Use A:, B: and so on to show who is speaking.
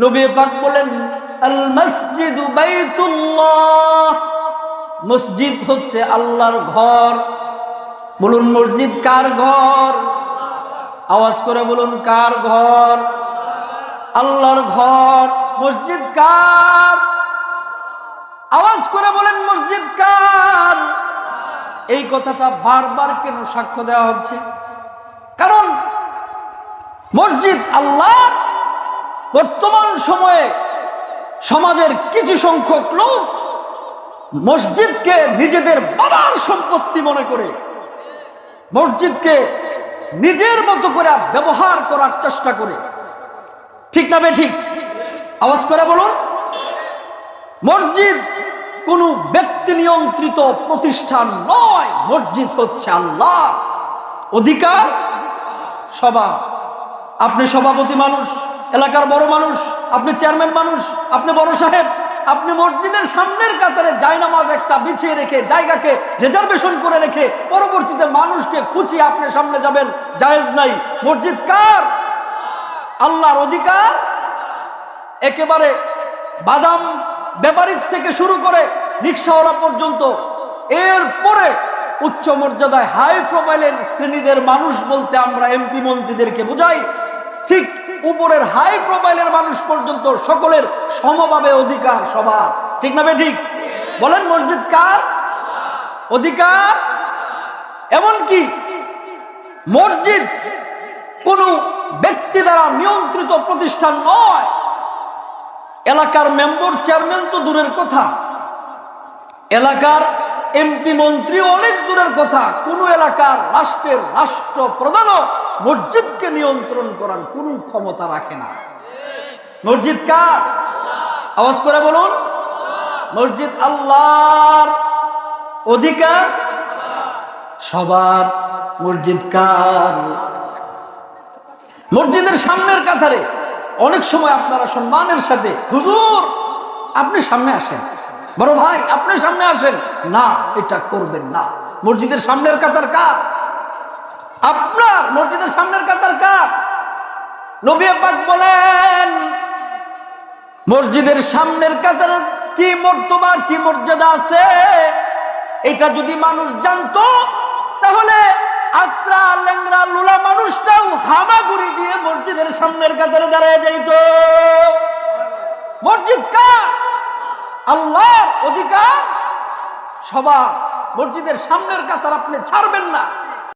A: নবী পাক বলেন, আল মসজিদু বাইতুল্লাহ, মসজিদ হচ্ছে আল্লাহর ঘর। বলুন, মসজিদ কার ঘর? আওয়াজ করে বলুন, কার ঘর? আল্লাহর ঘর। মসজিদ কার? আওয়াজ করে বলেন, মসজিদ কার? এই কথাটা বারবার কেন সাক্ষ্য দেওয়া হচ্ছে? কারণ মসজিদ আল্লাহর। বর্তমান সময়ে সমাজের কিছু সংখ্যক লোক মসজিদকে নিজেদের বাবার সম্পত্তি মনে করে মসজিদকে নিজের মতো করে ব্যবহার করার চেষ্টা করে। ঠিক না বেঠিক? আওয়াজ করে বলুন। মসজিদ কোন ব্যক্তি নিয়ন্ত্রিত প্রতিষ্ঠান নয়, মসজিদ হচ্ছে আল্লাহ অধিকার। সভা, আপনি সভাপতি মানুষ, এলাকার বড় মানুষ, আপনি চেয়ারম্যান মানুষ, আপনি বড় সাহেব, আপনি মসজিদের সামনের কাতারে জায়নামাজ একটা বিছিয়ে রেখে, জায়গাকে রিজার্ভেশন করে রেখে পরবর্তীতে মানুষকে খুঁচিয়ে আপনি সামনে যাবেন, জায়েজ নাই। মসজিদ কার? আল্লাহর অধিকার। একেবারে বাদাম ব্যাপারীর থেকে শুরু করে রিক্সাওয়ালা পর্যন্ত, এরপরে উচ্চ মর্যাদায় হাই প্রোফাইলের শ্রেণীদের মানুষ বলতে আমরা এমপি মন্ত্রীদেরকে বুঝাই। ঠিক উপরের হাই প্রোফাইলের মানুষ পর্যন্ত সকলের সমভাবে অধিকার সভা। ঠিক না বেঠিক? বলেন, মসজিদ কার? অধিকার। এমনকি মসজিদ কোন ব্যক্তি দ্বারা নিয়ন্ত্রিত প্রতিষ্ঠান নয়। এলাকার মেম্বার চেয়ারম্যান তো দূরের কথা, এলাকার এমপি মন্ত্রী অনেক দূরের কথা, কোন এলাকার রাষ্ট্রের রাষ্ট্রপ্রধানও মসজিদকে নিয়ন্ত্রণ করার কোন ক্ষমতা রাখে না। মসজিদ কার? আওয়াজ করে বলুন। মসজিদ আল্লাহর অধিকার সবার। মসজিদ কার? মসজিদের সামনের কাতারে অনেক সময় আপনারা সম্মানের সাথে, হুজুর আপনি সামনে আসেন, বড় ভাই আপনি সামনে আসেন, না এটা করবেন না। মসজিদের সামনের কাতার কার? আপনার। মসজিদের সামনের কাতার কার? নবী পাক বলেন, মসজিদের সামনের কাতারে কি মর্তবা, কি মর্যাদা আছে, এটা যদি মানুষ জানতো তাহলে আত্রা লেংরা লুলা মানুষটাও হামাগুড়ি দিয়ে মসজিদের সামনের কাতারে দাঁড়িয়ে যাইত। মসজিদ কার? আল্লাহর অধিকার সবার। মসজিদের সামনের কাতার আপনি ছাড়বেন না।